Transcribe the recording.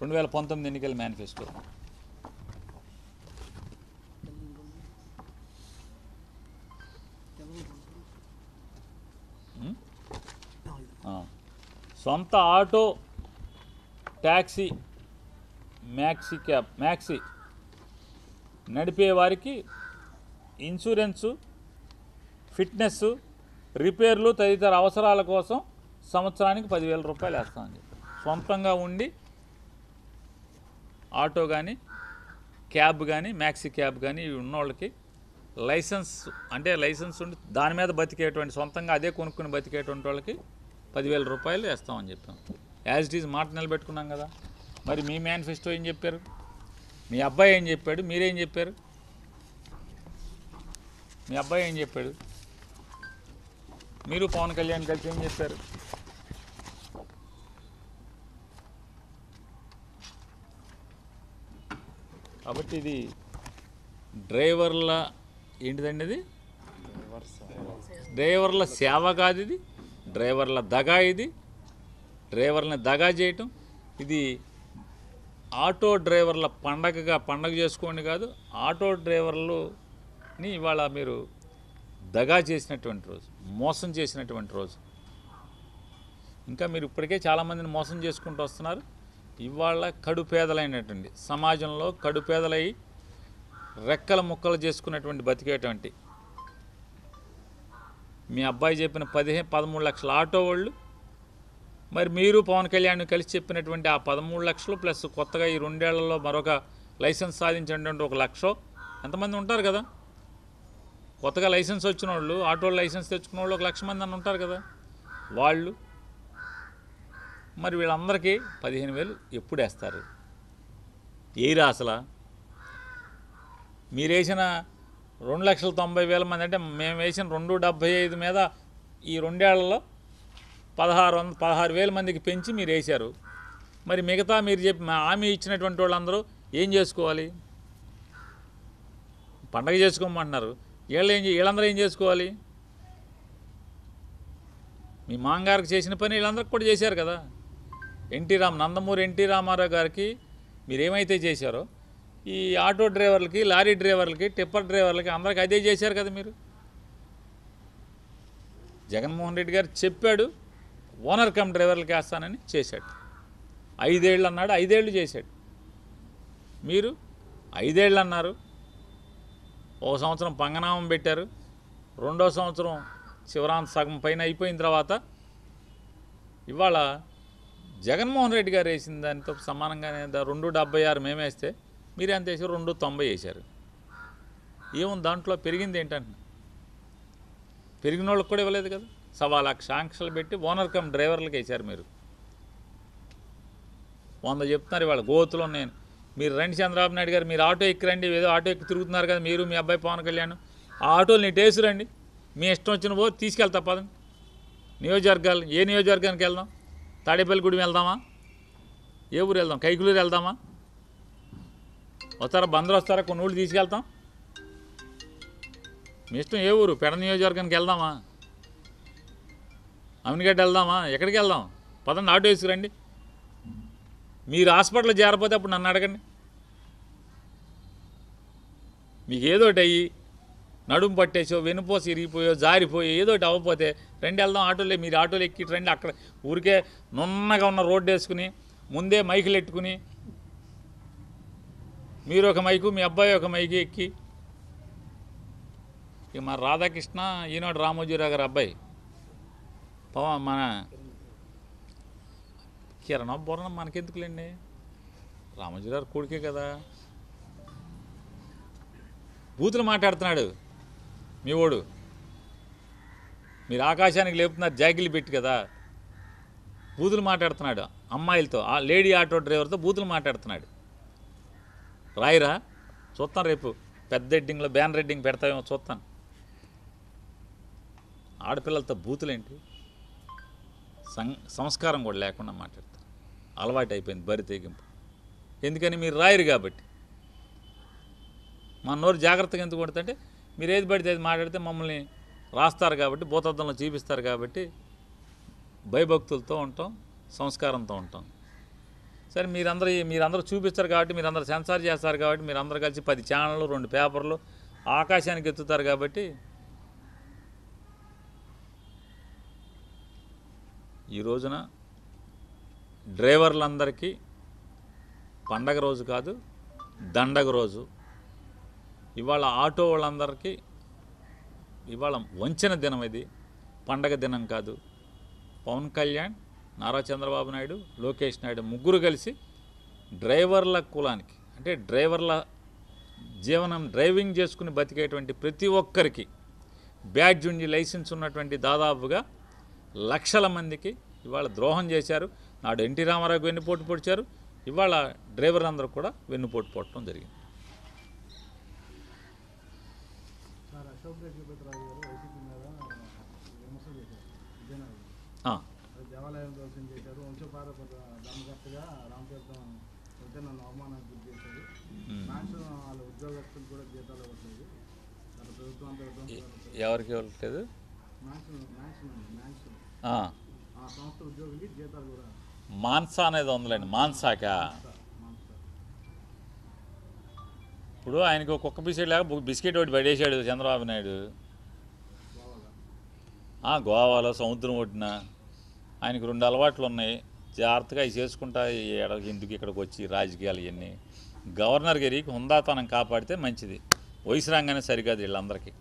2019 ఎన్నికల మేనిఫెస్టో. సొంత auto, taxi, maxi నడిపే వారికి ఇన్సూరెన్సు, ఫిట్నెస్, రిపేర్లు తదితర అవసరాల కోసం సంవత్సరానికి 10,000 రూపాయలు వేస్తామని చెప్పి. సొంతంగా ఉండి ఆటో కానీ, క్యాబ్ కానీ, మ్యాక్సీ క్యాబ్ కానీ ఇవి ఉన్నోళ్ళకి లైసెన్స్ ఉండి దాని మీద బతికేటువంటి, సొంతంగా అదే కొనుక్కుని బతికేటువంటి వాళ్ళకి 10,000 రూపాయలు వేస్తామని చెప్పాం. యాజ్ ఇట్ ఈజ్ మాట నిలబెట్టుకున్నాం కదా. మరి మీ మేనిఫెస్టో ఏం చెప్పారు? మీ అబ్బాయి ఏం చెప్పాడు? మీరేం చెప్పారు? మీ అబ్బాయి ఏం చెప్పాడు? మీరు పవన్ కళ్యాణ్ కలిసి ఏం చెప్పారు? కాబట్టి ఇది డ్రైవర్ల ఏంటిదండి? ఇది డ్రైవర్ల సేవ కాదు, ఇది డ్రైవర్ల దగా. ఇది డ్రైవర్లని దగా చేయటం. ఇది ఆటో డ్రైవర్ల పండగ చేసుకోండి కాదు, ఆటో డ్రైవర్లని ఇవాళ మీరు దగా చేసినటువంటి రోజు, మోసం చేసినటువంటి రోజు. ఇంకా మీరు ఇప్పటికే చాలామందిని మోసం చేసుకుంటూ వస్తున్నారు. ఇవాళ కడుపేదలైనటువంటి సమాజంలో కడుపేదలై రెక్కల ముక్కలు చేసుకున్నటువంటి బతికేటువంటి మీ అబ్బాయి చెప్పిన 13 లక్షల ఆటో వాళ్ళు, మరి మీరు పవన్ కళ్యాణ్ కలిసి చెప్పినటువంటి ఆ 13 లక్షలు ప్లస్ కొత్తగా ఈ 2 ఏళ్లలో మరొక లైసెన్స్ సాధించినటువంటి 1 లక్ష ఎంతమంది ఉంటారు కదా. కొత్తగా లైసెన్స్ వచ్చిన వాళ్ళు, ఆటో లైసెన్స్ తెచ్చుకున్న వాళ్ళు 1 లక్ష మంది అని ఉంటారు కదా. వాళ్ళు మరి వీళ్ళందరికీ 15,000 ఎప్పుడు వేస్తారు? ఏరా అసలు మీరు వేసిన 2,90,000 మంది అంటే మేము వేసిన 275 మీద ఈ 2 ఏళ్లలో 16,000 మందికి పెంచి మీరు వేశారు. మరి మిగతా మీరు చెప్పి హామీ ఇచ్చినటువంటి వాళ్ళందరూ ఏం చేసుకోవాలి? పండగ చేసుకోమంటున్నారు. వీళ్ళందరూ ఏం చేసుకోవాలి? మీ మాంగారికి చేసిన పని వీళ్ళందరికీ కూడా చేశారు కదా. నందమూరి ఎన్టీ రామారావు గారికి మీరేమైతే చేశారో ఈ ఆటో డ్రైవర్లకి, లారీ డ్రైవర్లకి, టిప్పర్ డ్రైవర్లకి అందరికీ అదే చేశారు కదా మీరు. జగన్మోహన్ రెడ్డి గారు చెప్పాడు ఓనర్ కమ్ డ్రైవర్లకి వేస్తానని, చేశాడు. 5 ఏళ్ళు అన్నాడు, 5 ఏళ్ళు చేశాడు. మీరు 5 ఏళ్ళు అన్నారు, 1 సంవత్సరం పంగనామం పెట్టారు, 2వ సంవత్సరం చివరాంత సగం పైన అయిపోయిన తర్వాత ఇవాళ జగన్మోహన్ రెడ్డి గారు వేసిన దానితో సమానంగానే 2,76 మేము వేస్తే మీరు ఎంత వేసారు? 2,90 వేశారు. ఏముంది దాంట్లో? పెరిగింది ఏంటంటే పెరిగిన వాళ్ళకి కూడా ఇవ్వలేదు కదా. 1,00,000 ఆంక్షలు పెట్టి ఓనర్ కమ్ డ్రైవర్లకి వేశారు. మీరు 100 చెప్తున్నారు ఇవాళ గోతులో. మీరు రండి చంద్రబాబు నాయుడు గారు, మీరు ఆటో ఎక్కి రండి, ఏదో ఆటో ఎక్కి తిరుగుతున్నారు కదా మీరు, మీ అబ్బాయి పవన్ కళ్యాణ్. ఆ ఆటోలు నీ టేసు రండి, మీ ఇష్టం వచ్చిన పో తీసుకెళ్తా పదండి. నియోజకవర్గాలు, ఏ నియోజకవర్గానికి వెళ్దాం? తాడేపల్లిగూడెం వెళ్దామా? ఏ ఊరు వెళ్దాం? కైకులూరు వెళ్దామా? వస్తారా? బందరు వస్తారా? కొన్ని ఊళ్ళు తీసుకెళ్తాం. మీ ఇష్టం. ఏ ఊరు? పెడ నియోజకవర్గానికి వెళ్దామా? అమినిగడ్డ వెళ్దామా? ఎక్కడికి వెళ్దాం? పదండి, ఆటో వేసుకురండి. మీరు హాస్పిటల్లో చేరపోతే అప్పుడు నన్ను అడగండి. మీకు ఏదోటి అయ్యి నడుము పట్టేసో, వెనుపోసి ఇరిగిపోయో, జారిపోయో ఏదోటి అవ్వకపోతే రండి వెళ్దాం ఆటోలే. మీరు ఆటోలు ఎక్కి రండి. అక్కడ ఊరికే నున్నగా ఉన్న రోడ్డు వేసుకుని ముందే మైకులు ఎట్టుకుని మీరు ఒక మైకు, మీ అబ్బాయి ఒక మైకు ఎక్కి, ఇక మన రాధాకృష్ణ ఈనాడు రామోజీరావు గారు అబ్బాయి మన కిరణ్ బోరణం మనకెందుకులేండి, రామోజీరావు కొడుకే కదా. బూతులు మాట్లాడుతున్నాడు మీ ఓడు. మీరు ఆకాశానికి లేపుతున్నారు జాగిలు పెట్టి కదా. బూతులు మాట్లాడుతున్నాడు అమ్మాయిలతో, ఆ లేడీ ఆటో డ్రైవర్తో బూతులు మాట్లాడుతున్నాడు. రాయిరా, చూస్తాను రేపు పెద్ద ఎడ్డింగ్లో బ్యానర్ ఎడ్డింగ్ పెడతామేమో చూస్తాను. ఆడపిల్లలతో బూతులేంటి? సంస్కారం కూడా లేకుండా మాట్లాడతారు. అలవాటు అయిపోయింది బరి తెగింపు. ఎందుకని? మీరు రాయరు కాబట్టి. మా నోరు జాగ్రత్తగా ఎందుకు కొడుతుంటే మీరు ఏది పడితే అది మాట్లాడితే మమ్మల్ని రాస్తారు కాబట్టి, భూతద్దంలో చూపిస్తారు కాబట్టి భయభక్తులతో ఉంటాం, సంస్కారంతో ఉంటాం. సరే మీరందరూ చూపిస్తారు కాబట్టి, మీరందరూ సెన్సార్ చేస్తారు కాబట్టి, మీరందరూ కలిసి 10 ఛానళ్ళు 2 పేపర్లు ఆకాశానికి ఎత్తుతారు కాబట్టి ఈ రోజున డ్రైవర్లందరికీ పండగ రోజు కాదు, దండగ రోజు. ఇవాళ ఆటో వాళ్ళందరికీ ఇవాళ వంచన దినం, ఇది పండగ దినం కాదు. పవన్ కళ్యాణ్, నారా చంద్రబాబు నాయుడు, లోకేష్ నాయుడు ముగ్గురు కలిసి డ్రైవర్ల కులానికి, అంటే డ్రైవర్ల జీవనం డ్రైవింగ్ చేసుకుని బతికేటువంటి ప్రతి ఒక్కరికి బ్యాడ్జ్ ఉండి లైసెన్స్ ఉన్నటువంటి దాదాపుగా లక్షల మందికి ఇవాళ ద్రోహం చేశారు. నాడు ఎన్టీ రామారావుకి వెన్నుపోటు పొడిచారు, ఇవాళ డ్రైవర్లందరూ కూడా వెన్నుపోటు పొట్టడం జరిగింది. దేవాలయం దర్శనం చేశారు, వంశపారపర ధర్మకర్తగా రామతీర్థం వెళ్తే నన్ను అవమానానికి గురి చేశారు. మ్యాక్సిమం వాళ్ళ ఉద్యోగస్తులు కూడా జీతాలు ఇవ్వట్లేదు. ప్రభుత్వం ఎవరికి ఇవ్వట్లేదు? ఆ సంస్థ ఉద్యోగులకి జీతాలు కూడా. మాన్సా అనేది ఉందిలేండి, మాన్సాకా. ఇప్పుడు ఆయనకు కుక్క బిస్కెట్ లేక బిస్కెట్ ఒకటి పడేసాడు చంద్రబాబు నాయుడు. గోవాలో సముద్రం ఒడ్డున ఆయనకు 2 అలవాట్లు ఉన్నాయి. జాగ్రత్తగా అవి చేసుకుంటా ఎందుకు ఇక్కడికి వచ్చి రాజకీయాలు ఇవన్నీ. గవర్నర్ గారికి హుందాతనం కాపాడితే మంచిది. వయసు రాగానే సరికాదు వీళ్ళందరికీ.